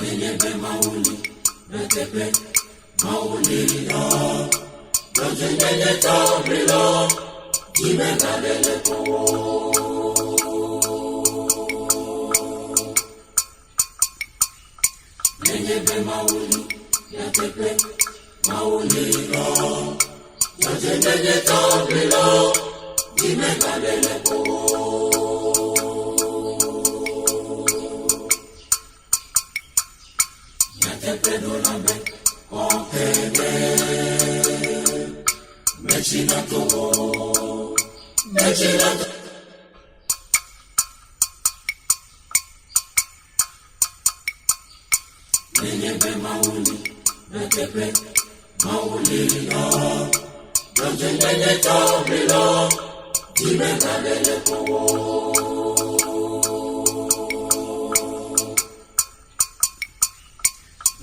Nenyebe mauli, netepe, mauli lo. Doje nenye tabri lo, jime kadele po. Nenyebe mauli, netepe, mauli lo. Doje nenye tabri lo, jime kadele po. Netepe okene, mechina to, mechina to. Nenyebe mauli, netepe, mauli lo. Doje nenye tabri lo, jime kadele po.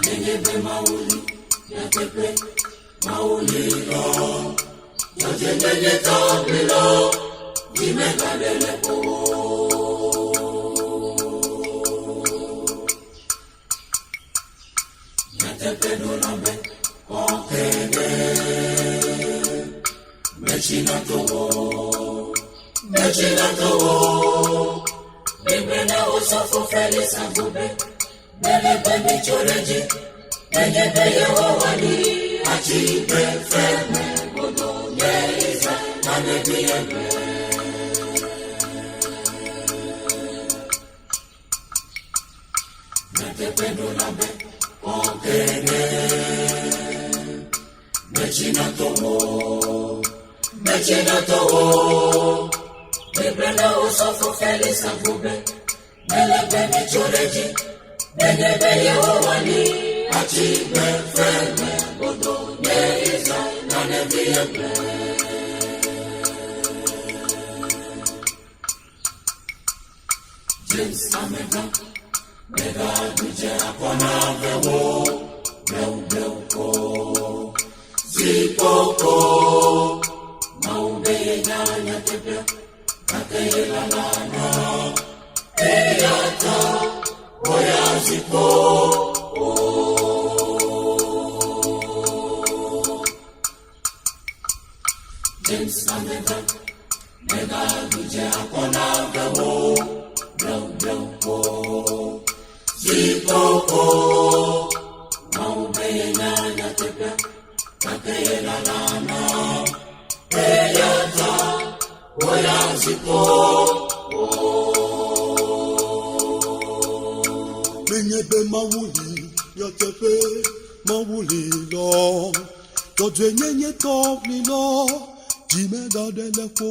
Nenyebe mauli, netepe, mauli lo. Doje nenye tabri lo, jime kadele po. Netepe dolambe, okene, mechina to, mechina to. Bibena osofo feli sangube. Nenyebe michoreji, nenyebe Yehowani, achibe feme, godo nye isa, nanebi ebe. Netepe dolambe, okene, mechina towo, mechina towo. Bibena osofo feli sangube, nenyebe michoreji, nenyebe Yehowani, achibe feme, godo nye isa, nanebi ebe. James Amega, mega duje akwana vewo, bleu ko, zipoko, maube nyanya tepe, kakeye lalana, eyata, oya zipo. James Amega, mega duje akwana vewo, bleu ko, zipoko, maube nyanya tepe, kakeye lalana, eyata, oya zipo. Nenyebe mauli, netepe, mauli lo. Doje nenye tabri lo, jime kadele po.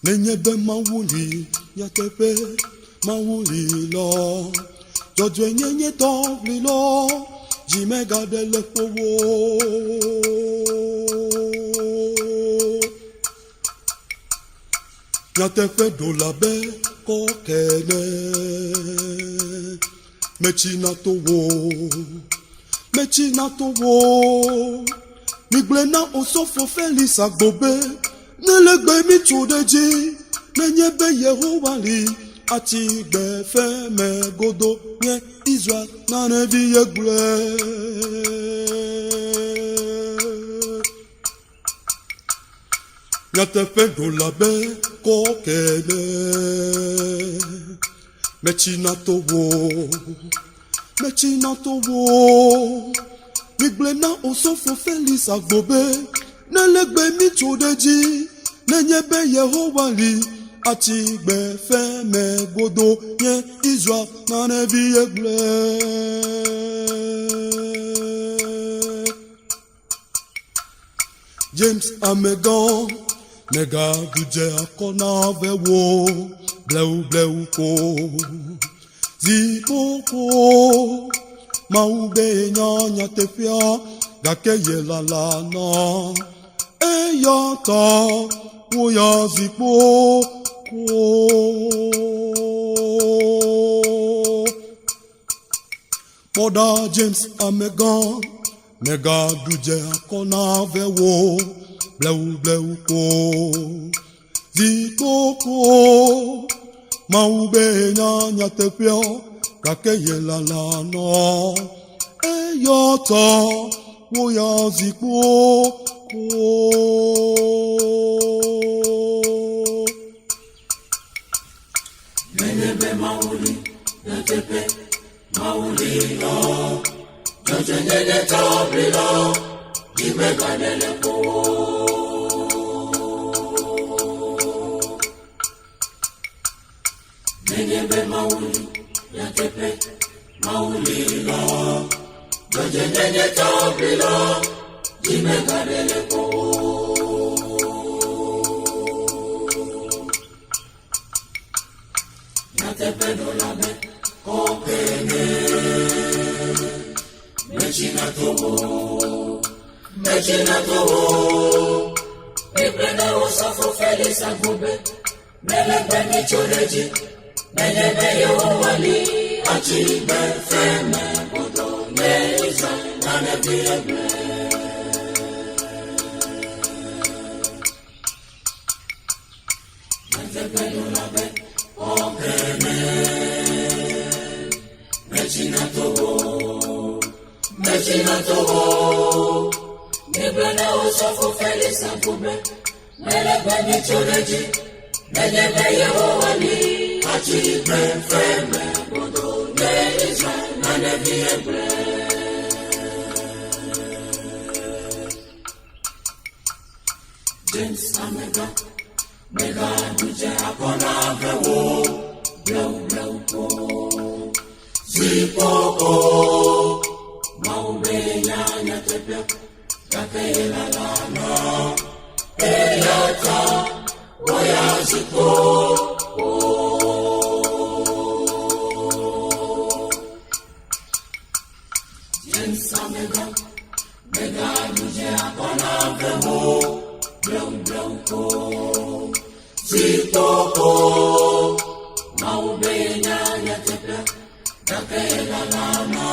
Nenyebe mauli, netepe, mauli lo. Doje nenye tabri lo, jime kadele po. Netepe dolabe kokene, mechina towo, mechina towo. Miglena osofo feli sagbobe, nelegbe michodeji, nenyebe Yehowani, achibe feme, godo nye Israel, nanebi egble. Netepe dolabe kokene, mechina towo, mechina towo. Miglena osofo feli sagbobe, nelegbe michodeji, nenyebe Yehowani, achibe feme, godo nye Israel, nanebi egble. James Amega, mega duje akona vewo, bleu ko, zipoko, maube nyanya tefia, gakeye lalana, eyata, oya zipoko. Mother James Amega, mega duje akona vewo, bleu ko, zipoko, maube nyanya tepio kakeyela lano eyota woya zikpo Menebe mauli natepe mauli lo Jojenye tabilo Jimeganele ko Menebe mauli natepe mauli lo Jojenye tabilo Jimeganele ko Natepe do labe kopene Mechina toho Ibrena osafo fele sagube Melebe ni choleji Melebe yo wali Achibe feme Bodo neiza Nanebi ebre Natepe do labe kopene Mechina toho Ibrena osafo fele sagube Melebe ni choleji Melebe yo wali Achibe feme Bodo neiza Nanebi ebre James Amega Mega duje akona vewo Bleu ko Zipoko Maube nyanya tepia Kakela lana Eyata Woya zipoko James Amega Mega duje akona vewo Bleu ko Zipoko Maube nyanya tepia Kakela lana